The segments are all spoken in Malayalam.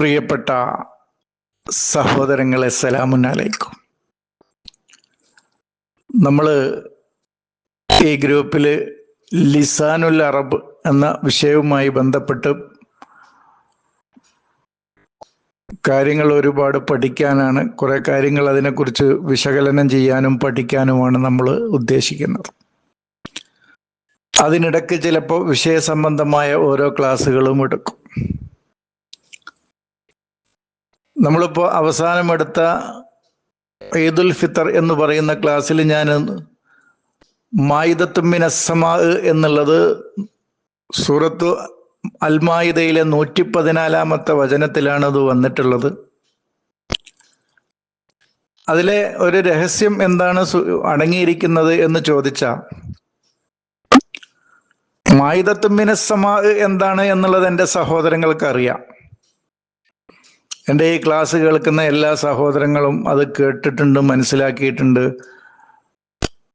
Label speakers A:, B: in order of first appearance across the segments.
A: പ്രിയപ്പെട്ട സഹോദരങ്ങളെ, സലാമുൻ അലൈക്കും. നമ്മൾ ഈ ഗ്രൂപ്പിൽ ലിസാനുൽ അറബ് എന്ന വിഷയവുമായി ബന്ധപ്പെട്ട് കാര്യങ്ങൾ ഒരുപാട് പഠിക്കാനാണ്. കുറേ കാര്യങ്ങൾ അതിനെക്കുറിച്ച് വിശകലനം ചെയ്യാനും പഠിക്കാനുമാണ് നമ്മൾ ഉദ്ദേശിക്കുന്നത്. അതിനിടയ്ക്ക് ചിലപ്പോൾ വിഷയസംബന്ധമായ ഓരോ ക്ലാസ്സുകളും എടുക്കും. നമ്മളിപ്പോൾ അവസാനമെടുത്ത ഈദുൽ ഫിത്തർ എന്ന് പറയുന്ന ക്ലാസ്സിൽ ഞാൻ മായിദത്തും മിനസ് സമാ എന്നുള്ളത് സൂറത്ത് അൽ മായിദയിലെ 114 വചനത്തിലാണ് അത് വന്നിട്ടുള്ളത്. അതിലെ ഒരു രഹസ്യം എന്താണ് അടങ്ങിയിരിക്കുന്നത് എന്ന് ചോദിച്ചാൽ, മായിദത്തും മിനസ് സമാ എന്താണ് എന്നുള്ളത് എൻ്റെ സഹോദരങ്ങൾക്ക് അറിയാം. എൻ്റെ ഈ ക്ലാസ് കേൾക്കുന്ന എല്ലാ സഹോദരങ്ങളും അത് കേട്ടിട്ടുണ്ട്, മനസ്സിലാക്കിയിട്ടുണ്ട്.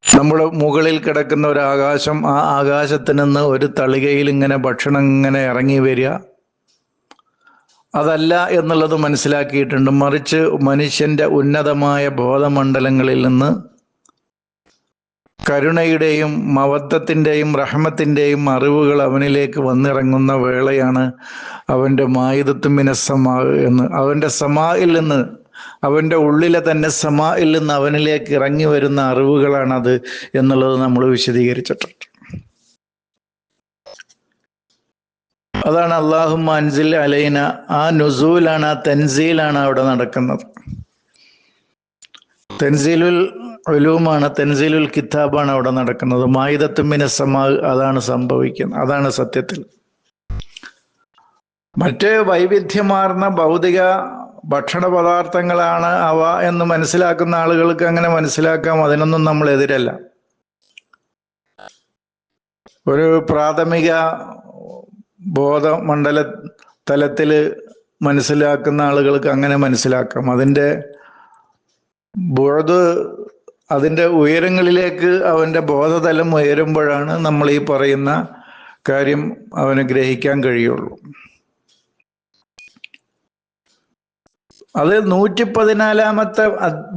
A: നമ്മുടെ മുകളിൽ കിടക്കുന്ന ഒരു ആകാശം, ആ ആകാശത്തിൽ നിന്ന് ഒരു തളികയിൽ ഇങ്ങനെ ഭക്ഷണം ഇങ്ങനെ ഇറങ്ങി വരിക, അതല്ല എന്നുള്ളത് മനസ്സിലാക്കിയിട്ടുണ്ട്. മറിച്ച് മനുഷ്യന്റെ ഉന്നതമായ ബോധമണ്ഡലങ്ങളിൽ നിന്ന് കരുണയുടെയും മവദ്ദത്തിൻ്റെയും റഹ്മത്തിൻ്റെയും അറിവുകൾ അവനിലേക്ക് വന്നിറങ്ങുന്ന വേളയാണ് അവൻ്റെ മായിദത്തും മിനസ് സമാ എന്ന്. അവൻ്റെ സമായിൽ നിന്ന്, അവൻ്റെ ഉള്ളിലെ തന്നെ സമായിൽ നിന്ന് അവനിലേക്ക് ഇറങ്ങി വരുന്ന അറിവുകളാണത് എന്നുള്ളത് നമ്മൾ വിശദീകരിച്ചിട്ടുണ്ട്. അതാണ് അല്ലാഹുമ്മ അൻസിൽ അലൈന. ആ നുസൂലാണ്, ആ തൻസീലാണ് അവിടെ നടക്കുന്നത്. തൻസീലുൽ ഉലൂമാണ്, തൻസീലുൽ കിതാബാണ് അവിടെ നടക്കുന്നത്. മായിദത്തും മിനസ് സമാ അതാണ് സംഭവിക്കുന്നത്. അതാണ് സത്യത്തിൽ. മറ്റ് വൈവിധ്യമാർന്ന ഭൗതിക ഭക്ഷണ പദാർത്ഥങ്ങളാണ് അവ എന്ന് മനസ്സിലാക്കുന്ന ആളുകൾക്ക് അങ്ങനെ മനസ്സിലാക്കാം. അതിനൊന്നും നമ്മൾ എതിരല്ല. ഒരു പ്രാഥമിക ബോധമണ്ഡല തലത്തിൽ മനസ്സിലാക്കുന്ന ആളുകൾക്ക് അങ്ങനെ മനസ്സിലാക്കാം. അതിൻ്റെ ബോധ, അതിൻ്റെ ഉയരങ്ങളിലേക്ക് അവൻ്റെ ബോധതലം ഉയരുമ്പോഴാണ് നമ്മൾ ഈ പറയുന്ന കാര്യം അവന് ഗ്രഹിക്കാൻ കഴിയുള്ളൂ. അത് 114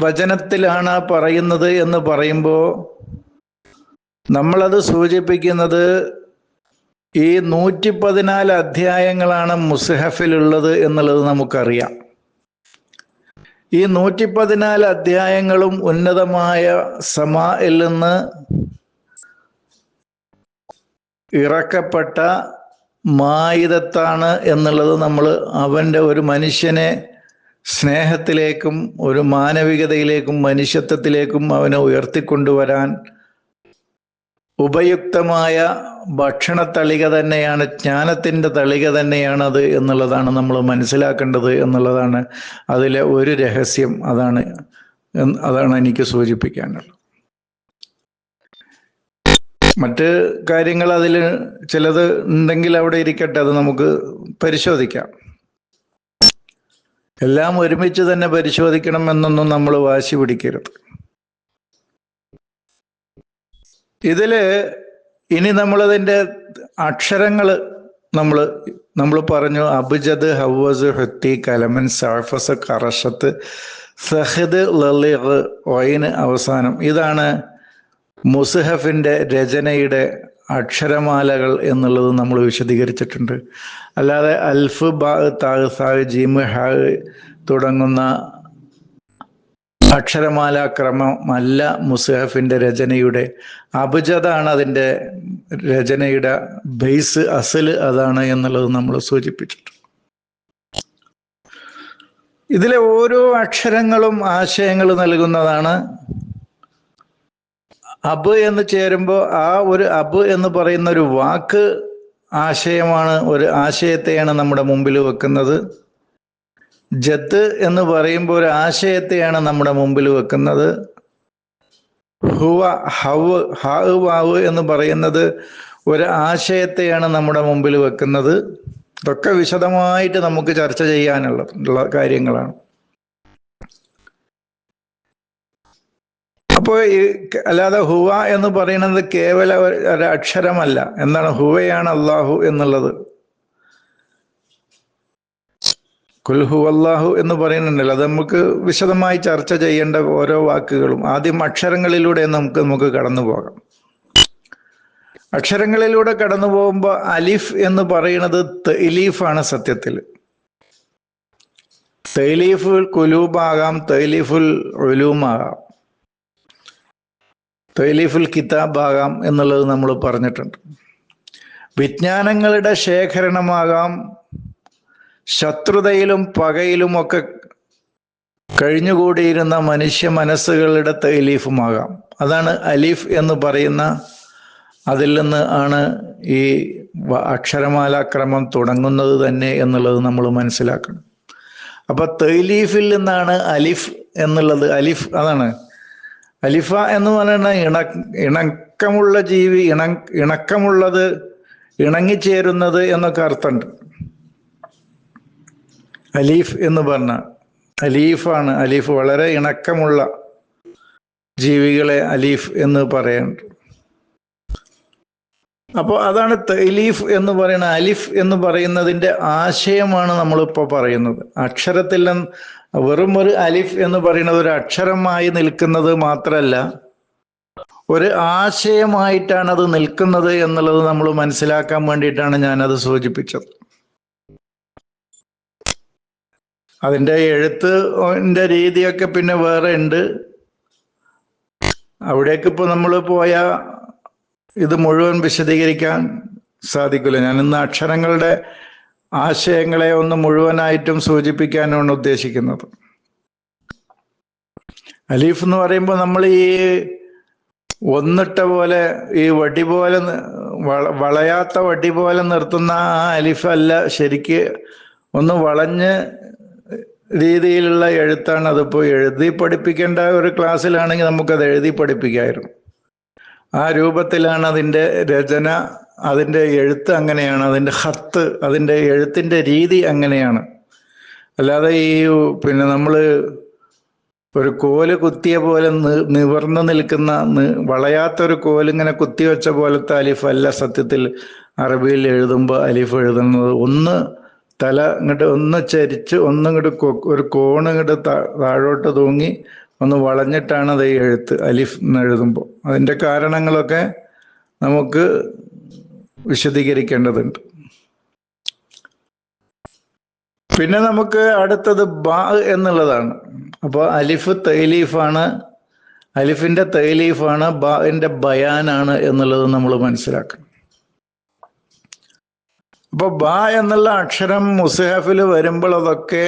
A: വചനത്തിലാണ് പറയുന്നത് എന്ന് പറയുമ്പോൾ നമ്മളത് സൂചിപ്പിക്കുന്നത് ഈ 114 അധ്യായങ്ങളാണ് മുസ്ഹഫിലുള്ളത് എന്നുള്ളത് നമുക്കറിയാം. ഈ 114 അധ്യായങ്ങളും ഉന്നതമായ സമായിൽ നിന്ന് ഇറക്കപ്പെട്ട മായിദത്താണ് എന്നുള്ളത് നമ്മൾ അവൻ്റെ ഒരു മനുഷ്യനെ സ്നേഹത്തിലേക്കും ഒരു മാനവികതയിലേക്കും മനുഷ്യത്വത്തിലേക്കും അവനെ ഉയർത്തിക്കൊണ്ടുവരാൻ ഉപയുക്തമായ ഭക്ഷണ തളിക തന്നെയാണ്, ജ്ഞാനത്തിൻ്റെ തളിക തന്നെയാണത് എന്നുള്ളതാണ് നമ്മൾ മനസ്സിലാക്കേണ്ടത് എന്നുള്ളതാണ് അതിലെ ഒരു രഹസ്യം. അതാണ് എനിക്ക് സൂചിപ്പിക്കാനുള്ളത്. മറ്റ് കാര്യങ്ങൾ അതിൽ ചിലത് ഉണ്ടെങ്കിൽ അവിടെ ഇരിക്കട്ടെ, അത് നമുക്ക് പരിശോധിക്കാം. എല്ലാം ഒരുമിച്ച് തന്നെ പരിശോധിക്കണം എന്നൊന്നും നമ്മൾ വാശി പിടിക്കരുത്. ഇതില് ഇനി നമ്മളതിൻ്റെ അക്ഷരങ്ങൾ നമ്മൾ പറഞ്ഞു. അബ്ജദ്, ഹവ്വസ്, ഹുത്തി, കലമൻ, സാഫസ്, കറഷത്ത്, സഹദ്, ലളിഗ്, ഒയിന് അവസാനം. ഇതാണ് മുസ്ഹഫിൻ്റെ രചനയുടെ അക്ഷരമാലകൾ എന്നുള്ളത് നമ്മൾ വിശദീകരിച്ചിട്ടുണ്ട്. അല്ലാതെ അൽഫ്, ബ, ത, സ, ജീം, ഹ തുടങ്ങുന്ന അക്ഷരമാലാക്രമമല്ല മുസ്ഹഫിൻ്റെ രചനയുടെ. അബ്ജദാണ് അതിൻ്റെ രചനയുടെ ബേസ്, അസല് അതാണ് എന്നുള്ളത് നമ്മൾ സൂചിപ്പിച്ചിട്ടുണ്ട്. ഇതിലെ ഓരോ അക്ഷരങ്ങളും ആശയങ്ങൾ നൽകുന്നതാണ്. അബ് എന്ന് ചേരുമ്പോൾ ആ ഒരു അബ് എന്ന് പറയുന്ന ഒരു വാക്ക് ആശയമാണ്, ഒരു ആശയത്തെയാണ് നമ്മുടെ മുമ്പിൽ വെക്കുന്നത്. ജദ് എന്ന് പറയുമ്പോൾ ഒരു ആശയത്തെയാണ് നമ്മുടെ മുമ്പിൽ വെക്കുന്നത്. ഹുവ, ഹവ്, ഹാവ്, വാവ് എന്ന് പറയുന്നത് ഒരു ആശയത്തെയാണ് നമ്മുടെ മുമ്പിൽ വെക്കുന്നത്. ഇതൊക്കെ വിശദമായിട്ട് നമുക്ക് ചർച്ച ചെയ്യാനുള്ള കാര്യങ്ങളാണ്. അപ്പോൾ അല്ലാതെ ഹുവ എന്ന് പറയുന്നത് കേവല ഒരു അക്ഷരമല്ല. എന്താണ്? ഹുവയാണ് അള്ളാഹു എന്നുള്ളത്. ഖുൽ ഹുവല്ലാഹു എന്ന് പറയുന്നുണ്ടല്ലോ, അത് നമുക്ക് വിശദമായി ചർച്ച ചെയ്യേണ്ട ഓരോ വാക്കുകളും. ആദ്യം അക്ഷരങ്ങളിലൂടെ നമുക്ക് കടന്നു പോകാം. അക്ഷരങ്ങളിലൂടെ കടന്നു പോകുമ്പോൾ അലിഫ് എന്ന് പറയുന്നത് തൈലീഫാണ്. സത്യത്തിൽ തൈലീഫുൽ കുലൂബാകാം, തൈലീഫുൽ ഉലൂമാകാം, തൈലീഫുൽ കിതാബാകാം എന്നുള്ളത് നമ്മൾ പറഞ്ഞിട്ടുണ്ട്. വിജ്ഞാനങ്ങളുടെ ശേഖരണമാകാം, ശത്രുതയിലും പകയിലും ഒക്കെ കഴിഞ്ഞുകൂടിയിരുന്ന മനുഷ്യ മനസ്സുകളുടെ തൈലീഫുമാകാം. അതാണ് അലിഫ് എന്ന് പറയുന്ന, അതിൽ നിന്ന് ആണ് ഈ അക്ഷരമാലാക്രമം തുടങ്ങുന്നത് തന്നെ എന്നുള്ളത് നമ്മൾ മനസ്സിലാക്കണം. അപ്പൊ തൈലീഫിൽ നിന്നാണ് അലിഫ് എന്നുള്ളത്. അലിഫ് അതാണ് അലിഫ എന്ന് പറയുന്ന ഇണക്കമുള്ള ജീവി, ഇണക്കമുള്ളത്, ഇണങ്ങിച്ചേരുന്നത് എന്നൊക്കെ അർത്ഥമുണ്ട്. അലീഫ് എന്ന് പറഞ്ഞ അലീഫാണ്. അലീഫ് വളരെ ഇണക്കമുള്ള ജീവികളെ അലീഫ് എന്ന് പറയുന്നുണ്ട്. അപ്പോൾ അതാണ് തൈലീഫ് എന്ന് പറയുന്ന. അലിഫ് എന്ന് പറയുന്നതിൻ്റെ ആശയമാണ് നമ്മളിപ്പോൾ പറയുന്നത്. അക്ഷരത്തിൽ വെറും ഒരു അലിഫ് എന്ന് പറയുന്നത് ഒരു അക്ഷരമായി നിൽക്കുന്നത് മാത്രമല്ല, ഒരു ആശയമായിട്ടാണ് അത് നിൽക്കുന്നത് എന്നുള്ളത് നമ്മൾ മനസ്സിലാക്കാൻ വേണ്ടിയിട്ടാണ് ഞാനത് സൂചിപ്പിച്ചത്. അതിൻ്റെ എഴുത്തിന്റെ രീതിയൊക്കെ പിന്നെ വേറെ ഉണ്ട്. അവിടേക്ക് ഇപ്പോൾ നമ്മൾ പോയാൽ ഇത് മുഴുവൻ വിശദീകരിക്കാൻ സാധിക്കില്ല. ഞാൻ ഇന്ന് അക്ഷരങ്ങളുടെ ആശയങ്ങളെ ഒന്ന് മുഴുവനായിട്ടും സൂചിപ്പിക്കാനാണ് ഉദ്ദേശിക്കുന്നത്. അലീഫ് എന്ന് പറയുമ്പോൾ നമ്മൾ ഈ ഒന്നിട്ട പോലെ, ഈ വടി പോലെ, വളയാത്ത വടി പോലെ നിർത്തുന്ന ആ അലിഫ് അല്ല. ശരിക്ക് ഒന്ന് വളഞ്ഞ് രീതിയിലുള്ള എഴുത്താണ്. അതിപ്പോൾ എഴുതി പഠിപ്പിക്കേണ്ട ഒരു ക്ലാസ്സിലാണെങ്കിൽ നമുക്കത് എഴുതി പഠിപ്പിക്കായിരുന്നു. ആ രൂപത്തിലാണ് അതിൻ്റെ രചന, അതിൻ്റെ എഴുത്ത് അങ്ങനെയാണ്, അതിൻ്റെ ഹത്ത്, അതിൻ്റെ എഴുത്തിൻ്റെ രീതി അങ്ങനെയാണ്. അല്ലാതെ ഈ പിന്നെ നമ്മൾ ഒരു കോല് കുത്തിയ പോലെ നിവർന്നു നിൽക്കുന്ന, വളയാത്തൊരു കോലിങ്ങനെ കുത്തിവെച്ച പോലത്തെ അലിഫ് അല്ല സത്യത്തിൽ അറബിയിൽ എഴുതുമ്പോൾ അലിഫ് എഴുതുന്നത്. ഒന്ന് തല ഇങ്ങോട്ട് ഒന്ന് ചരിച്ച്, ഒന്നിങ്ങോട്ട് ഒരു കോണ് ഇങ്ങോട്ട് താഴോട്ട് തൂങ്ങി ഒന്ന് വളഞ്ഞിട്ടാണ് അത് എഴുത്ത് അലിഫ് എന്ന് എഴുതുമ്പോൾ. അതിൻ്റെ കാരണങ്ങളൊക്കെ നമുക്ക് വിശദീകരിക്കേണ്ടതുണ്ട്. പിന്നെ നമുക്ക് അടുത്തത് ബാ എന്നുള്ളതാണ്. അപ്പോൾ അലിഫ് തൈലീഫാണ്, അലിഫിൻ്റെ തൈലീഫാണ്, ബാഇൻ്റെ ബയാനാണ് എന്നുള്ളത് നമ്മൾ മനസ്സിലാക്കണം. അപ്പോൾ ബാ എന്നുള്ള അക്ഷരം മുസ്ഹഫിൽ വരുമ്പോൾ അതൊക്കെ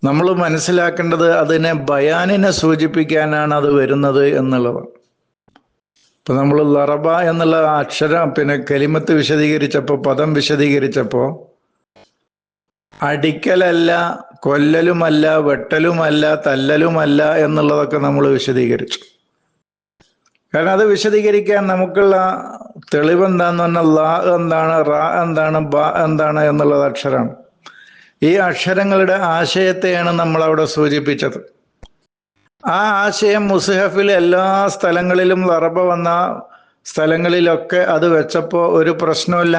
A: നമ്മൾ മനസ്സിലാക്കേണ്ടത് അതിനെ ബയാനിനെ സൂചിപ്പിക്കാനാണ് അത് വരുന്നത് എന്നുള്ളതാണ്. ഇപ്പൊ നമ്മൾ ലറബ എന്നുള്ള അക്ഷരം പിന്നെ കലിമത്ത് വിശദീകരിച്ചപ്പോൾ, പദം വിശദീകരിച്ചപ്പോൾ അടിക്കലല്ല, കൊല്ലലുമല്ല, വെട്ടലുമല്ല, തല്ലലുമല്ല എന്നുള്ളതൊക്കെ നമ്മൾ വിശദീകരിച്ചു. കാരണം അത് വിശദീകരിക്കാൻ നമുക്കുള്ള തെളിവ് എന്താന്ന് പറഞ്ഞാൽ ലാ എന്താണ്, റാ എന്താണ്, ബ എന്താണ് എന്നുള്ളത് അക്ഷരമാണ്. ഈ അക്ഷരങ്ങളുടെ ആശയത്തെയാണ് നമ്മൾ അവിടെ സൂചിപ്പിച്ചത്. ആ ആശയം മുസ്ഹഫിൽ എല്ലാ സ്ഥലങ്ങളിലും ലറബ വന്ന സ്ഥലങ്ങളിലൊക്കെ അത് വെച്ചപ്പോൾ ഒരു പ്രശ്നമില്ല.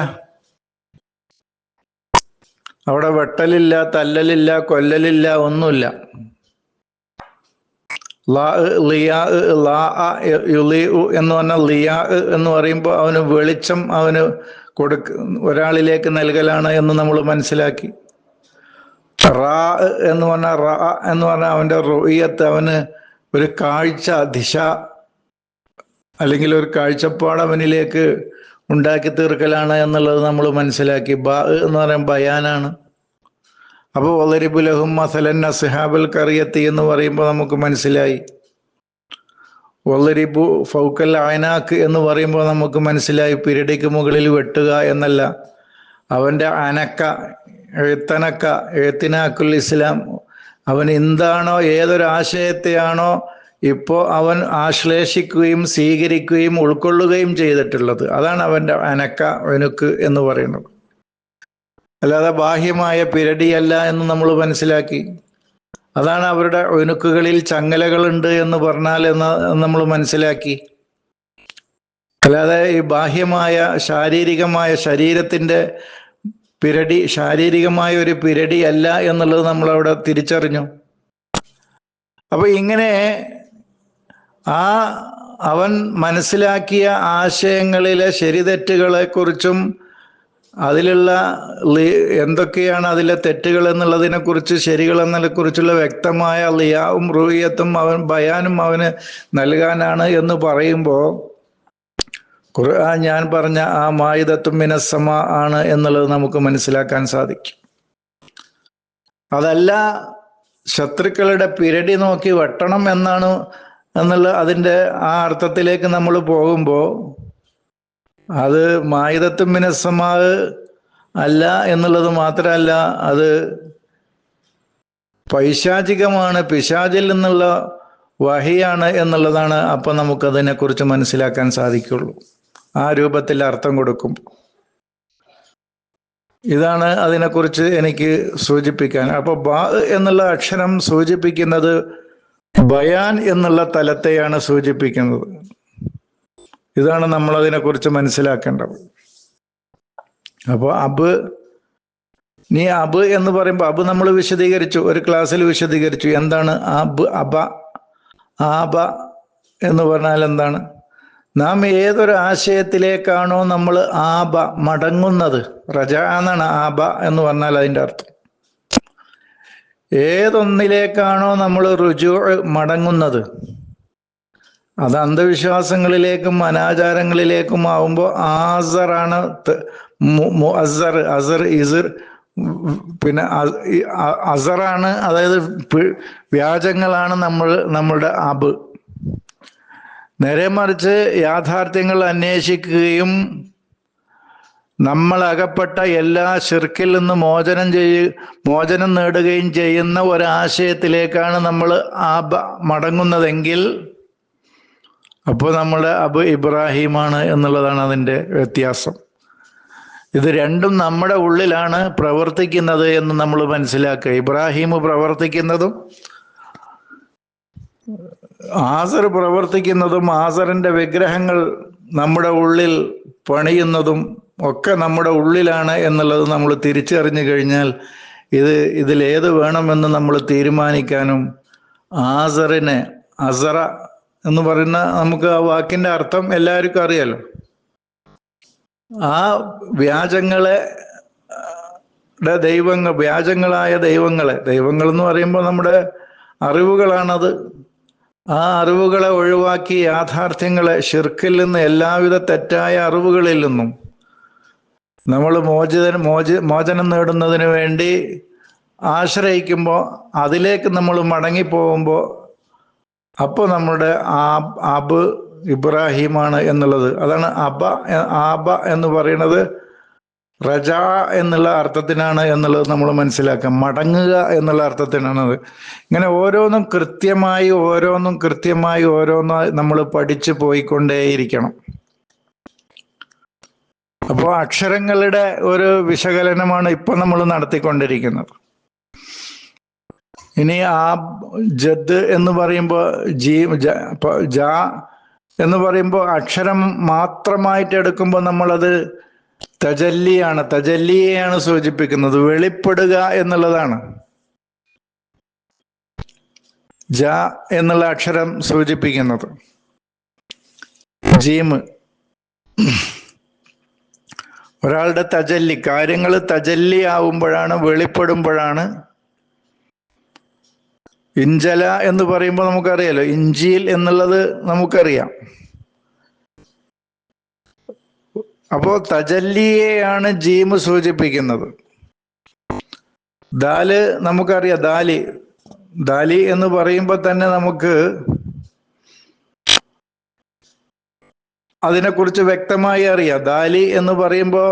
A: അവിടെ വെട്ടലില്ല, തല്ലലില്ല, കൊല്ലലില്ല, ഒന്നുമില്ല. എന്ന് പറഞ്ഞാൽ ലിയാ എന്ന് പറയുമ്പോൾ അവന് വെളിച്ചം അവന് ഒരാളിലേക്ക് നൽകലാണ് എന്ന് നമ്മൾ മനസ്സിലാക്കി. റാ എന്ന് പറഞ്ഞാൽ അവൻ്റെ റുഇയത്ത്, അവന് ഒരു കാഴ്ച, ദിശ അല്ലെങ്കിൽ ഒരു കാഴ്ചപ്പാട് അവനിലേക്ക് ഉണ്ടാക്കി തീർക്കലാണ് എന്നുള്ളത് നമ്മൾ മനസ്സിലാക്കി. ബാ എന്ന് പറയാൻ ബയാനാണ്. അപ്പോൾ വളരിബു ലഹും മസലൻ അസ്ഹാബുൽ ഖറിയത്തി എന്ന് പറയുമ്പോൾ നമുക്ക് മനസ്സിലായി. വളരിബു ഫൗക്കൽ അയനാക്ക് എന്ന് പറയുമ്പോൾ നമുക്ക് മനസ്സിലായി പിരടിക്ക് മുകളിൽ വെട്ടുക എന്നല്ല. അവൻ്റെ അനക്ക, എഴുത്തനക്ക, എഴുത്തിനാക്കുൽ ഇസ്ലാം, അവൻ എന്താണോ, ഏതൊരു ആശയത്തെയാണോ ഇപ്പോൾ അവൻ ആശ്ലേഷിക്കുകയും സ്വീകരിക്കുകയും ഉൾക്കൊള്ളുകയും ചെയ്തിട്ടുള്ളത്, അതാണ് അവൻ്റെ അനക്ക, എനുക്ക് എന്ന് പറയുന്നത്. അല്ലാതെ ബാഹ്യമായ പിരടിയല്ല എന്ന് നമ്മൾ മനസ്സിലാക്കി. അതാണ് അവരുടെ എനുക്കുകളിൽ ചങ്ങലകളുണ്ട് എന്ന് പറഞ്ഞാൽ എന്ന് നമ്മൾ മനസ്സിലാക്കി. അല്ലാതെ ഈ ബാഹ്യമായ ശാരീരികമായ ശരീരത്തിൻ്റെ പിരടി, ശാരീരികമായ ഒരു പിരടി അല്ല എന്നുള്ളത് നമ്മളവിടെ തിരിച്ചറിഞ്ഞു. അപ്പൊ ഇങ്ങനെ ആ അവൻ മനസ്സിലാക്കിയ ആശയങ്ങളിലെ ശരിതെറ്റുകളെ കുറിച്ചും അതിലുള്ള എന്തൊക്കെയാണ് അതിലെ തെറ്റുകൾ എന്നുള്ളതിനെ കുറിച്ച്, ശരികൾ എന്നതിനെ കുറിച്ചുള്ള വ്യക്തമായ ലിയാവും റൂയത്തും ബയാനും അവന് നൽകാനാണ് എന്ന് പറയുമ്പോൾ ഖുർആൻ ഞാൻ പറഞ്ഞ ആ മായിദത്തും മിനസ്സമ ആണ് എന്നുള്ളത് നമുക്ക് മനസ്സിലാക്കാൻ സാധിക്കും. അതല്ല ശത്രുക്കളുടെ പിരടി നോക്കി വെട്ടണം എന്നുള്ള അതിൻ്റെ ആ അർത്ഥത്തിലേക്ക് നമ്മൾ പോകുമ്പോൾ അത് മായിദത്തും മിനസ്സമ അല്ല എന്നുള്ളത് മാത്രമല്ല, അത് പൈശാചികമാണ്, പിശാചിൽ നിന്നുള്ള വഹിയാണ് എന്നുള്ളതാണ്. അപ്പം നമുക്കതിനെക്കുറിച്ച് മനസ്സിലാക്കാൻ സാധിക്കുള്ളൂ ആ രൂപത്തിൽ അർത്ഥം കൊടുക്കും. ഇതാണ് അതിനെക്കുറിച്ച് എനിക്ക് സൂചിപ്പിക്കാൻ. അപ്പോൾ ബ എന്നുള്ള അക്ഷരം സൂചിപ്പിക്കുന്നത് ബയാൻ എന്നുള്ള തലത്തെയാണ് സൂചിപ്പിക്കുന്നത്. ഇതാണ് നമ്മൾ അതിനെക്കുറിച്ച് മനസ്സിലാക്കേണ്ടത്. അപ്പോൾ നീ അബ് എന്ന് പറയുമ്പോൾ അബ് നമ്മൾ വിശദീകരിച്ചു, ഒരു ക്ലാസ്സിൽ വിശദീകരിച്ചു. എന്താണ് ആബ എന്ന് പറഞ്ഞാൽ എന്താണ്? നാം ഏതൊരു ആശയത്തിലേക്കാണോ നമ്മൾ മടങ്ങുന്നത്, റജ എന്നാണ് ആബ എന്ന് പറഞ്ഞാൽ അതിൻ്റെ അർത്ഥം. ഏതൊന്നിലേക്കാണോ നമ്മൾ റുജൂ മടങ്ങുന്നത്, അത് അന്ധവിശ്വാസങ്ങളിലേക്കും അനാചാരങ്ങളിലേക്കും ആവുമ്പോൾ ആസറാണ് ഇസർ, പിന്നെ അസറാണ്, അതായത് വ്യാജങ്ങളാണ് നമ്മളുടെ അബ്. നേരെ മറിച്ച് യാഥാർത്ഥ്യങ്ങൾ അന്വേഷിക്കുകയും നമ്മൾ അകപ്പെട്ട എല്ലാ ശിർക്കിൽ നിന്ന് മോചനം നേടുകയും ചെയ്യുന്ന ഒരാശയത്തിലേക്കാണ് നമ്മൾ മടങ്ങുന്നതെങ്കിൽ അപ്പോൾ നമ്മുടെ അബ് ഇബ്രാഹിമാണ് എന്നുള്ളതാണ് അതിൻ്റെ വ്യത്യാസം. ഇത് രണ്ടും നമ്മുടെ ഉള്ളിലാണ് പ്രവർത്തിക്കുന്നത് എന്ന് നമ്മൾ മനസ്സിലാക്കുക. ഇബ്രാഹിം പ്രവർത്തിക്കുന്നതും ആസർ പ്രവർത്തിക്കുന്നതും ആസറിൻ്റെ വിഗ്രഹങ്ങൾ നമ്മുടെ ഉള്ളിൽ പണിയുന്നതും ഒക്കെ നമ്മുടെ ഉള്ളിലാണ് എന്നുള്ളത് നമ്മൾ തിരിച്ചറിഞ്ഞു കഴിഞ്ഞാൽ ഇതിലേത് വേണമെന്ന് നമ്മൾ തീരുമാനിക്കാനും, അസറ എന്ന് പറയുന്ന നമുക്ക് ആ വാക്കിൻ്റെ അർത്ഥം എല്ലാവർക്കും അറിയാലോ. ആ വ്യാജങ്ങളായ ദൈവങ്ങൾ എന്ന് പറയുമ്പോൾ നമ്മുടെ അറിവുകളാണത്. ആ അറിവുകളെ ഒഴിവാക്കി യാഥാർത്ഥ്യങ്ങളെ, ഷിർക്കിൽ നിന്ന്, എല്ലാവിധ തെറ്റായ അറിവുകളിൽ നിന്നും നമ്മൾ മോചനം നേടുന്നതിന് വേണ്ടി ആശ്രയിക്കുമ്പോൾ, അതിലേക്ക് നമ്മൾ മടങ്ങിപ്പോകുമ്പോൾ, അപ്പോൾ നമ്മുടെ അബ് ഇബ്രാഹിമാണ് എന്നുള്ളത്. അതാണ് ആബ എന്ന് പറയുന്നത് റജ എന്നുള്ള അർത്ഥത്തിനാണ് എന്നുള്ളത് നമ്മൾ മനസ്സിലാക്കാം. മടങ്ങുക എന്നുള്ള അർത്ഥത്തിനാണത്. ഇങ്ങനെ ഓരോന്നും കൃത്യമായി നമ്മൾ പഠിച്ചു പോയിക്കൊണ്ടേയിരിക്കണം. അപ്പോൾ അക്ഷരങ്ങളുടെ ഒരു വിശകലനമാണ് ഇപ്പൊ നമ്മൾ നടത്തിക്കൊണ്ടിരിക്കുന്നത്. ഇനി ജദ് എന്ന് പറയുമ്പോൾ ജ എന്ന് പറയുമ്പോൾ അക്ഷരം മാത്രമായിട്ട് എടുക്കുമ്പോൾ നമ്മളത് തജല്ലിയെയാണ് സൂചിപ്പിക്കുന്നത്, വെളിപ്പെടുക എന്നുള്ളതാണ് ജ എന്നുള്ള അക്ഷരം സൂചിപ്പിക്കുന്നത്. ജീം ഒരാളുടെ തജല്ലി, കാര്യങ്ങൾ തജല്ലി ആവുമ്പോഴാണ്, വെളിപ്പെടുമ്പോഴാണ്. ഇഞ്ചല എന്ന് പറയുമ്പോൾ നമുക്കറിയാലോ, ഇഞ്ചിയിൽ എന്നുള്ളത് നമുക്കറിയാം. അപ്പോ തജല്ലിയെയാണ് ജീം സൂചിപ്പിക്കുന്നത്. ദാല് നമുക്കറിയാം, ദാലി എന്ന് പറയുമ്പോൾ തന്നെ നമുക്ക് അതിനെക്കുറിച്ച് വ്യക്തമായി അറിയാം. ദാലി എന്ന് പറയുമ്പോൾ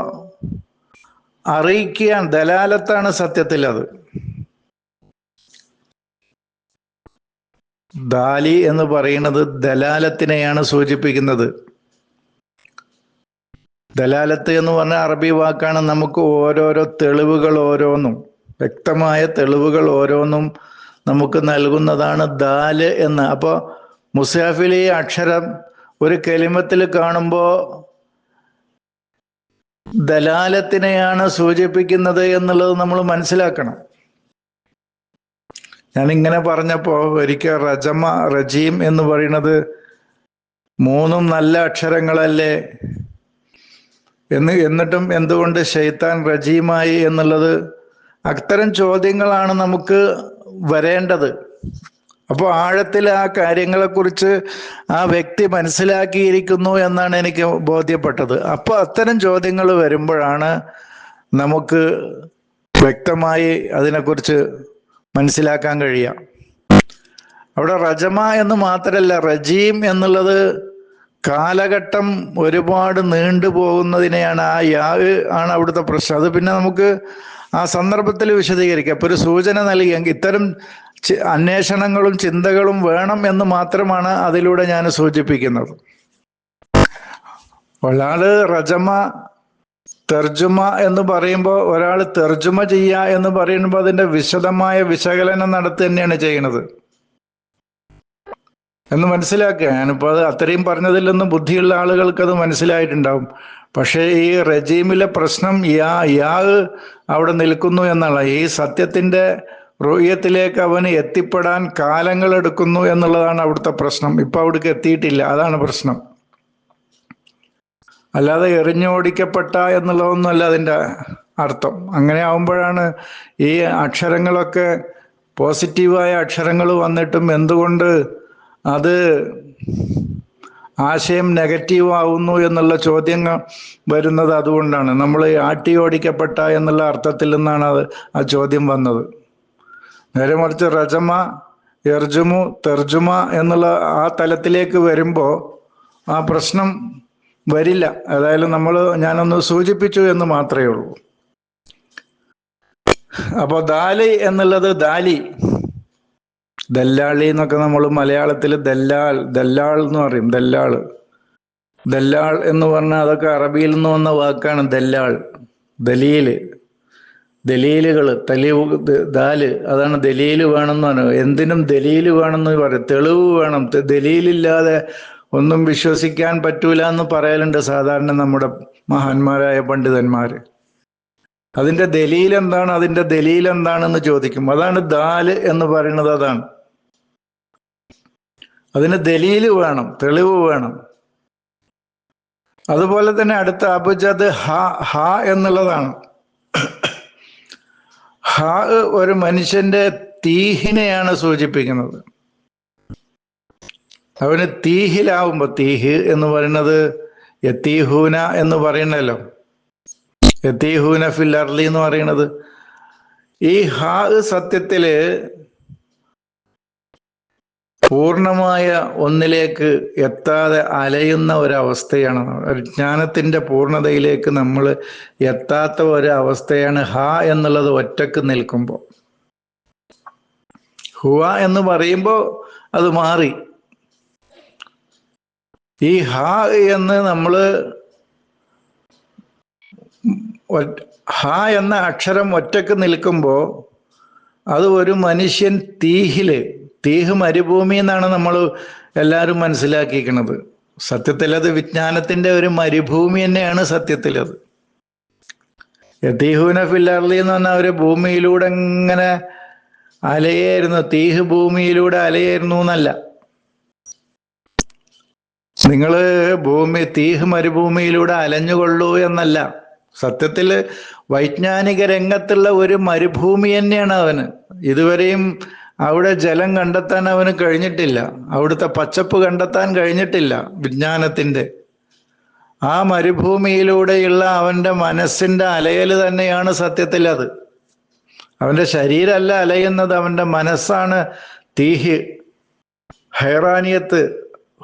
A: അറിയിക്കാൻ, ദലാലത്താണ് സത്യത്തിൽ. അത് ദാലി എന്ന് പറയുന്നത് ദലാലത്തിനെയാണ് സൂചിപ്പിക്കുന്നത്. ദലാലത്ത് എന്ന് പറഞ്ഞ അറബി വാക്കാണ്. നമുക്ക് ഓരോരോ തെളിവുകൾ, വ്യക്തമായ തെളിവുകൾ നമുക്ക് നൽകുന്നതാണ് ദാല് എന്ന്. അപ്പോൾ മുസ്ഹഫിൽ ഈ അക്ഷരം ഒരു കലിമത്തിൽ കാണുമ്പോൾ ദലാലത്തിനെയാണ് സൂചിപ്പിക്കുന്നത് എന്നുള്ളത് നമ്മൾ മനസ്സിലാക്കണം. ഞാനിങ്ങനെ പറഞ്ഞപ്പോ ഒരിക്കൽ റജീം എന്ന് പറയുന്നത് മൂന്നും നല്ല അക്ഷരങ്ങളല്ലേ എന്നിട്ടും എന്തുകൊണ്ട് ശൈത്താൻ റജീമായി എന്നുള്ളത്, അത്തരം ചോദ്യങ്ങളാണ് നമുക്ക് വരേണ്ടത്. അപ്പോൾ ആഴത്തിൽ ആ കാര്യങ്ങളെക്കുറിച്ച് ആ വ്യക്തി മനസ്സിലാക്കിയിരിക്കുന്നു എന്നാണ് എനിക്ക് ബോധ്യപ്പെട്ടത്. അപ്പോൾ അത്തരം ചോദ്യങ്ങൾ വരുമ്പോഴാണ് നമുക്ക് വ്യക്തമായി അതിനെക്കുറിച്ച് മനസ്സിലാക്കാൻ കഴിയുക. അവിടെ റജമ എന്ന് മാത്രമല്ല, റജീം എന്നുള്ളത് കാലഘട്ടം ഒരുപാട് നീണ്ടു പോകുന്നതിനെയാണ്, ആ യാ ആണ് അവിടുത്തെ പ്രശ്നം. അത് പിന്നെ നമുക്ക് ആ സന്ദർഭത്തിൽ വിശദീകരിക്കാം. അപ്പോൾ ഒരു സൂചന നൽകിയെങ്കിൽ ഇത്തരം അന്വേഷണങ്ങളും ചിന്തകളും വേണം എന്ന് മാത്രമാണ് അതിലൂടെ ഞാൻ സൂചിപ്പിക്കുന്നത്. ഒരാള് റജമ തർജുമ എന്ന് പറയുമ്പോൾ, ഒരാൾ തർജുമ ചെയ്യുക എന്ന് പറയുമ്പോൾ അതിൻ്റെ വിശദമായ വിശകലനം നടത്തി തന്നെയാണ് ചെയ്യുന്നത് എന്ന് മനസ്സിലാക്കുക. ഞാനിപ്പോൾ അത് അത്രയും പറഞ്ഞതിൽ നിന്ന് ബുദ്ധിയുള്ള ആളുകൾക്ക് അത് മനസ്സിലായിട്ടുണ്ടാവും. പക്ഷേ ഈ റജീമിലെ പ്രശ്നം യാ അവിടെ നിൽക്കുന്നു എന്നുള്ള, ഈ സത്യത്തിൻ്റെ റുയത്തിലേക്ക് അവന് എത്തിപ്പെടാൻ കാലങ്ങൾ എടുക്കുന്നു എന്നുള്ളതാണ് അവിടുത്തെ പ്രശ്നം. ഇപ്പം അവിടേക്ക് എത്തിയിട്ടില്ല, അതാണ് പ്രശ്നം. അല്ലാതെ എറിഞ്ഞോടിക്കപ്പെട്ട എന്നുള്ളതൊന്നുമല്ല അതിൻ്റെ അർത്ഥം. അങ്ങനെ ആവുമ്പോഴാണ് ഈ അക്ഷരങ്ങളൊക്കെ പോസിറ്റീവായ അക്ഷരങ്ങൾ വന്നിട്ടും എന്തുകൊണ്ട് അത് ആശയം നെഗറ്റീവ് ആവുന്നു എന്നുള്ള ചോദ്യങ്ങൾ വരുന്നത്. അതുകൊണ്ടാണ് നമ്മൾ ആട്ടി ഓടിക്കപ്പെട്ട എന്നുള്ള അർത്ഥത്തിൽ നിന്നാണ് ആ ചോദ്യം വന്നത്. നേരെ മറിച്ച് റജമ, എർജുമു, തർജുമ എന്നുള്ള ആ തലത്തിലേക്ക് വരുമ്പോൾ ആ പ്രശ്നം വരില്ല. ഏതായാലും ഞാനൊന്ന് സൂചിപ്പിച്ചു എന്ന് മാത്രമേ ഉള്ളൂ. അപ്പോൾ ദാലി എന്നുള്ളത് ദല്ലാളി എന്നൊക്കെ നമ്മൾ മലയാളത്തിൽ ദല്ലാൾ എന്ന് പറയും. ദല്ലാൾ എന്ന് പറഞ്ഞാൽ അതൊക്കെ അറബിയിൽ നിന്ന് വന്ന വാക്കാണ്. ദലീലുകൾ ദാല്, അതാണ് ദലീല് വേണമെന്ന് പറഞ്ഞു. എന്തിനും ദലീല് വേണമെന്ന് പറയും, തെളിവ് വേണം. ദലീലില്ലാതെ ഒന്നും വിശ്വസിക്കാൻ പറ്റൂല എന്ന് പറയലുണ്ട് സാധാരണ നമ്മുടെ മഹാന്മാരായ പണ്ഡിതന്മാർ. അതിൻ്റെ ദലീൽ എന്താണെന്ന് ചോദിക്കും. അതാണ് ദാല് എന്ന് പറയുന്നത്. അതാണ്, അതിന് ദലീല് വേണം, തെളിവ് വേണം. അതുപോലെ തന്നെ അടുത്ത അബുജദ് ഹ എന്നുള്ളതാണ്. ഹ ഒരു മനുഷ്യന്റെ തീഹിനെയാണ് സൂചിപ്പിക്കുന്നത്. അവന് തീഹിലാവുമ്പോ, തീഹ് എന്ന് പറയുന്നത് യത്തീഹൂന എന്ന് പറയണല്ലോ, യത്തീഹൂന ഫിൽ അർളി എന്ന് പറയുന്നത്. ഈ ഹാ സത്യത്തില് പൂർണ്ണമായ ഒന്നിലേക്ക് എത്താതെ അലയുന്ന ഒരവസ്ഥയാണ്. ജ്ഞാനത്തിൻ്റെ പൂർണ്ണതയിലേക്ക് നമ്മൾ എത്താത്ത ഒരവസ്ഥയാണ് ഹ എന്നുള്ളത് ഒറ്റക്ക് നിൽക്കുമ്പോൾ. ഹുവ എന്ന് പറയുമ്പോൾ അത് മാറി. ഈ ഹ എന്ന് ഹ എന്ന അക്ഷരം ഒറ്റക്ക് നിൽക്കുമ്പോൾ അത് ഒരു മനുഷ്യൻ തീഹ് മരുഭൂമി എന്നാണ് നമ്മൾ എല്ലാവരും മനസ്സിലാക്കിയിരിക്കുന്നത്. സത്യത്തിൽ അത് വിജ്ഞാനത്തിൻ്റെ ഒരു മരുഭൂമി തന്നെയാണ് സത്യത്തിൽ. അത് യതീഹൂന ഫിൽ അർളി എന്ന് പറഞ്ഞാൽ ഒരു ഭൂമിയിലൂടെ ഇങ്ങനെ അലയായിരുന്നു. തീഹ് ഭൂമിയിലൂടെ അലയായിരുന്നു എന്നല്ല. നിങ്ങൾ തീഹ് മരുഭൂമിയിലൂടെ അലഞ്ഞുകൊള്ളൂ എന്നല്ല. സത്യത്തിൽ വൈജ്ഞാനിക രംഗത്തുള്ള ഒരു മരുഭൂമി തന്നെയാണ് അവന്. ഇതുവരെയും അവിടെ ജലം കണ്ടെത്താൻ അവന് കഴിഞ്ഞിട്ടില്ല, അവിടുത്തെ പച്ചപ്പ് കണ്ടെത്താൻ കഴിഞ്ഞിട്ടില്ല വിജ്ഞാനത്തിൻ്റെ. ആ മരുഭൂമിയിലൂടെയുള്ള അവൻ്റെ മനസ്സിൻ്റെ അലയൽ തന്നെയാണ് സത്യത്തിൽ അത്. അവൻ്റെ ശരീരമല്ല അലയുന്നത്, അവൻ്റെ മനസ്സാണ് തീഹ് ഹൈറാനിയത്ത്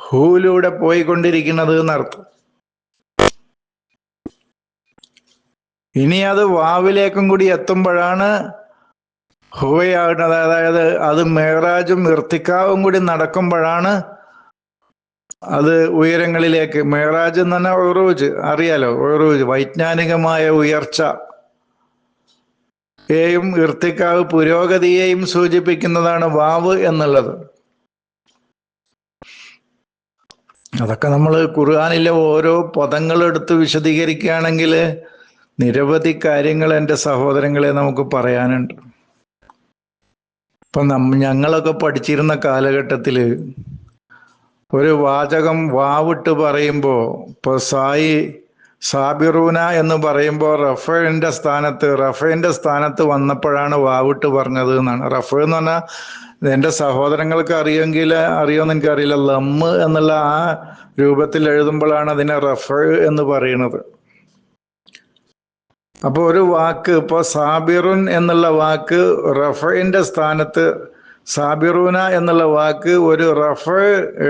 A: ഹൂലൂടെ പോയിക്കൊണ്ടിരിക്കുന്നത് എന്നർത്ഥം. ഇനി അത് വാവിലേക്കും കൂടി എത്തുമ്പോഴാണ് ഹുവയാകുന്നത്. അതായത് അത് മേറാജും ഇർത്തിക്കാവും കൂടി നടക്കുമ്പോഴാണ് അത് ഉയരങ്ങളിലേക്ക്. മേറാജ് എന്ന് പറഞ്ഞാൽ ഉറൂജ്, അറിയാലോ, ഉറൂജ് വൈജ്ഞാനികമായ ഉയർച്ച യെയും ഇർത്തിക്കാവ് പുരോഗതിയെയും സൂചിപ്പിക്കുന്നതാണ് വാവ് എന്നുള്ളത്. അതൊക്കെ നമ്മൾ ഖുർആനിലെ ഓരോ പദങ്ങളെടുത്ത് വിശദീകരിക്കുകയാണെങ്കിൽ നിരവധി കാര്യങ്ങൾ എൻ്റെ സഹോദരങ്ങളെ നമുക്ക് പറയാനുണ്ട്. ഇപ്പം ഞങ്ങളൊക്കെ പഠിച്ചിരുന്ന കാലഘട്ടത്തിൽ ഒരു വാചകം വാവിട്ട് പറയുമ്പോൾ, ഇപ്പോൾ സാബിറൂന എന്ന് പറയുമ്പോൾ റഫേന്റെ സ്ഥാനത്ത് വന്നപ്പോഴാണ് വാവിട്ട് പറഞ്ഞത് എന്നാണ്. റഫ് എന്ന് പറഞ്ഞാൽ എൻ്റെ സഹോദരങ്ങൾക്ക് അറിയുമെന്ന് എനിക്കറിയില്ല. ലമ്മ് എന്നുള്ള ആ രൂപത്തിൽ എഴുതുമ്പോഴാണ് അതിനെ റഫ് എന്ന് പറയുന്നത്. അപ്പോൾ ഒരു വാക്ക്, ഇപ്പോൾ സാബിറുൻ എന്നുള്ള വാക്ക് റഫിന്റെ സ്ഥാനത്ത്, സാബിറൂന എന്നുള്ള വാക്ക് ഒരു റഫ്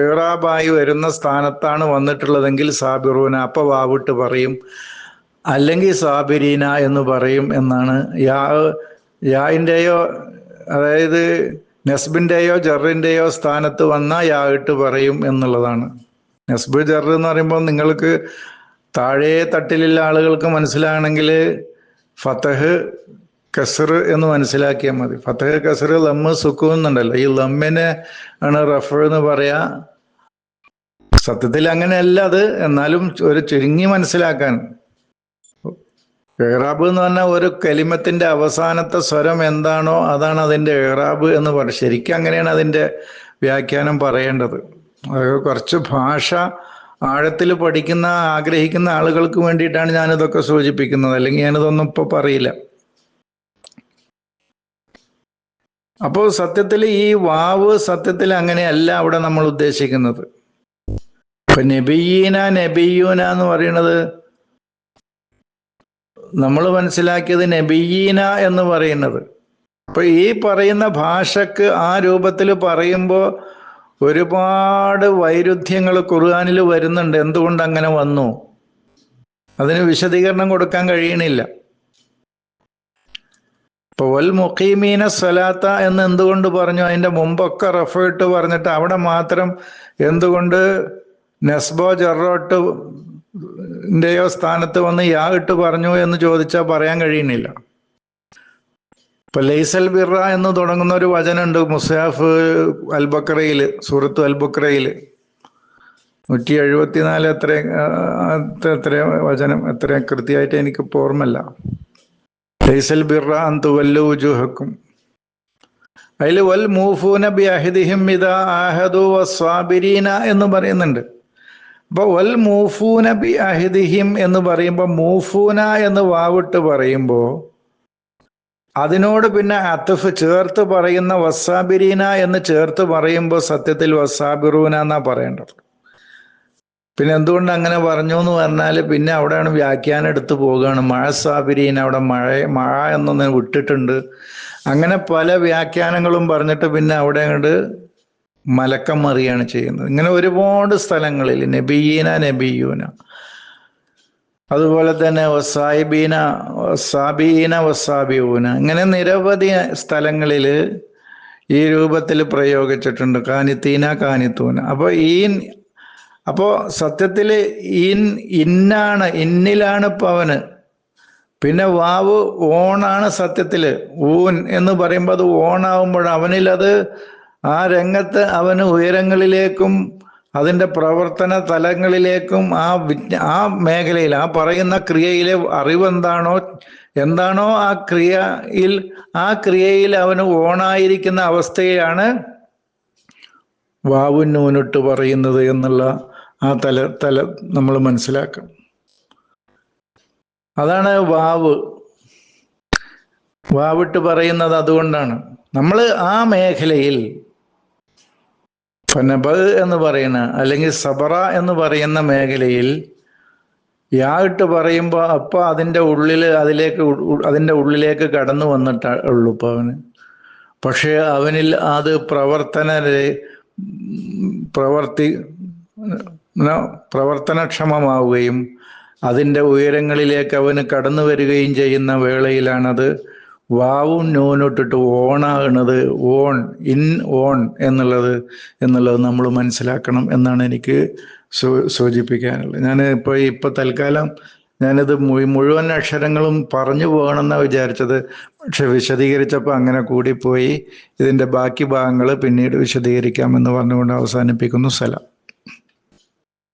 A: ഇറാബായി വരുന്ന സ്ഥാനത്താണ് വന്നിട്ടുള്ളതെങ്കിൽ സാബിറൂന, അപ്പൊ വാവിട്ട് പറയും. അല്ലെങ്കിൽ സാബിരീന എന്ന് പറയും എന്നാണ്. യാഇന്റെയോ അതായത് നസ്ബിന്റെയോ ജറിന്റെയോ സ്ഥാനത്ത് വന്ന യാ ഇട്ട് പറയും എന്നുള്ളതാണ്. നസ്ബ് ജർ എന്ന് പറയുമ്പോൾ നിങ്ങൾക്ക് താഴെ തട്ടിലുള്ള ആളുകൾക്ക് മനസ്സിലാകണമെങ്കിൽ ഫതഹ് കസർ എന്ന് മനസ്സിലാക്കിയാൽ മതി. ഫതഹ് കസർ ലമ്മ് സുക്കൂൻ എന്നുണ്ടല്ലോ. ഈ ലമ്മിനെ ആണ് റഫ് എന്ന് പറയാ. സത്യത്തിൽ അങ്ങനെയല്ല അത്, എന്നാലും ഒരു ചുരുങ്ങി മനസ്സിലാക്കാൻ. ഇറാബ് എന്ന് പറഞ്ഞാൽ ഒരു കലിമത്തിന്റെ അവസാനത്തെ സ്വരം എന്താണോ അതാണ് അതിന്റെ ഇറാബ് എന്ന് പറയും. ശരിക്കും അങ്ങനെയാണ് അതിന്റെ വ്യാഖ്യാനം പറയേണ്ടത്. അത് കുറച്ച് ഭാഷ ആഴത്തിൽ ആഗ്രഹിക്കുന്ന ആളുകൾക്ക് വേണ്ടിയിട്ടാണ് ഞാനിതൊക്കെ സൂചിപ്പിക്കുന്നത്. അല്ലെങ്കിൽ ഞാനിതൊന്നും ഇപ്പൊ പറയില്ല. അപ്പോൾ സത്യത്തിൽ ഈ വാവ് സത്യത്തിൽ അങ്ങനെയല്ല അവിടെ നമ്മൾ ഉദ്ദേശിക്കുന്നത്. ഇപ്പൊ നബിയീന നബിയൂന എന്ന് പറയുന്നത് നമ്മൾ മനസ്സിലാക്കിയത് നബിയീന എന്ന് പറയുന്നത്. അപ്പൊ ഈ പറയുന്ന ഭാഷക്ക് ആ രൂപത്തിൽ പറയുമ്പോൾ ഒരുപാട് വൈരുദ്ധ്യങ്ങൾ ഖുർആനിൽ വരുന്നുണ്ട്. എന്തുകൊണ്ട് അങ്ങനെ വന്നു? അതിന് വിശദീകരണം കൊടുക്കാൻ കഴിയണില്ല. ഇപ്പൊ വൽ മുഖീമീന സ്വലാത്ത എന്ന് എന്തുകൊണ്ട് പറഞ്ഞു? അതിന്റെ മുമ്പൊക്കെ റഫിട്ട് പറഞ്ഞിട്ട് അവിടെ മാത്രം എന്തുകൊണ്ട് നസ്ബോ ജറോട്ട് ന്റെയോ സ്ഥാനത്ത് വന്ന് യാ ഇട്ട് പറഞ്ഞു എന്ന് ചോദിച്ചാൽ പറയാൻ കഴിയണില്ല. ഇപ്പൊ ലൈസൽ ബിറ എന്ന് തുടങ്ങുന്ന ഒരു വചനമുണ്ട് മുസ്ഹഫ് അൽബക്രയില്, സൂറത്ത് അൽബക്രയില് 174 എത്ര വചനം, എത്ര കൃത്യമായിട്ട് എനിക്ക് ഓർമ്മല്ല. ലൈസൽ ബിറ അൻ തുവല്ലു വുജൂഹക്കും. അതിൽ വൽ മൂഫൂന ബി അഹദിഹിം ഇദാ ആഹദു വസ്വാബിരീന എന്ന് പറയുന്നുണ്ട്. അപ്പൊ വൽ മൂഫൂന ബി അഹദിഹിം എന്ന് പറയുമ്പോൾ മൂഫൂന എന്ന് വാവിട്ട് പറയുമ്പോൾ അതിനോട് പിന്നെ അത്ഫ് ചേർത്ത് പറയുന്ന വസ്സാബിരീന എന്ന് ചേർത്ത് പറയുമ്പോൾ സത്യത്തിൽ വസ്സാബിറൂന എന്നാ പറയേണ്ടത്. പിന്നെ എന്തുകൊണ്ട് അങ്ങനെ പറഞ്ഞു എന്ന് പറഞ്ഞാൽ പിന്നെ അവിടെയാണ് വ്യാഖ്യാനം എടുത്തു പോവുകയാണ്. മഴ സാബിരീന, അവിടെ മഴ എന്നൊന്ന് വിട്ടിട്ടുണ്ട്. അങ്ങനെ പല വ്യാഖ്യാനങ്ങളും പറഞ്ഞിട്ട് പിന്നെ അവിടെ അങ്ങോട്ട് മലക്കം മറിയാണ് ചെയ്യുന്നത്. ഇങ്ങനെ ഒരുപാട് സ്ഥലങ്ങളിൽ നബിയീന നബിയൂന, അതുപോലെ തന്നെ വസായിബീന വസാബീന വസാബിയൂന, ഇങ്ങനെ നിരവധി സ്ഥലങ്ങളിൽ ഈ രൂപത്തിൽ പ്രയോഗിച്ചിട്ടുണ്ട്. കാനിത്തീന കാനിത്തൂന. അപ്പോ സത്യത്തിൽ ഇന്നാണ്, ഇന്നിലാണ് ഇപ്പൊ അവന്. പിന്നെ വാവ് ഓണാണ് സത്യത്തില്. ഊൻ എന്ന് പറയുമ്പോൾ അത് ഓണാവുമ്പോൾ അവനിൽ അത് ആ രംഗത്ത് അവന് ഉയരങ്ങളിലേക്കും അതിൻ്റെ പ്രവർത്തന തലങ്ങളിലേക്കും ആ മേഖലയിൽ ആ പറയുന്ന ക്രിയയിലെ അറിവ് എന്താണോ ആ ക്രിയയിൽ അവന് ഓണായിരിക്കുന്ന അവസ്ഥയാണ് വാവും നൂനിട്ട് പറയുന്നത് എന്നുള്ള ആ തല നമ്മൾ മനസ്സിലാക്കണം. അതാണ് വാവിട്ട് പറയുന്നത്. അതുകൊണ്ടാണ് നമ്മൾ ആ മേഖലയിൽ നബ എന്ന് പറയുന്ന അല്ലെങ്കിൽ സബറ എന്ന് പറയുന്ന മേഖലയിൽ യാ ഇട്ട് പറയുമ്പോൾ അപ്പൊ അതിൻ്റെ ഉള്ളിലേക്ക് കടന്നു വന്നിട്ടേ ഉള്ളൂ ഇപ്പൊ അവന്. പക്ഷെ അവനിൽ അത് പ്രവർത്തനക്ഷമമാവുകയും അതിൻ്റെ ഉയരങ്ങളിലേക്ക് അവന് കടന്നു വരികയും ചെയ്യുന്ന വേളയിലാണത് വാവും നൂനിട്ടിട്ട് ഓണാകുന്നത്. ഓൺ എന്നുള്ളത് നമ്മൾ മനസ്സിലാക്കണം എന്നാണ് എനിക്ക് സൂചിപ്പിക്കാനുള്ളത്. ഞാൻ ഇപ്പൊ തൽക്കാലം ഞാനിത് മുഴുവൻ അക്ഷരങ്ങളും പറഞ്ഞു പോകണമെന്നാണ് വിചാരിച്ചത്. പക്ഷെ വിശദീകരിച്ചപ്പോൾ അങ്ങനെ കൂടിപ്പോയി. ഇതിൻ്റെ ബാക്കി ഭാഗങ്ങൾ പിന്നീട് വിശദീകരിക്കാമെന്ന് പറഞ്ഞുകൊണ്ട് അവസാനിപ്പിക്കുന്നു. സലാം.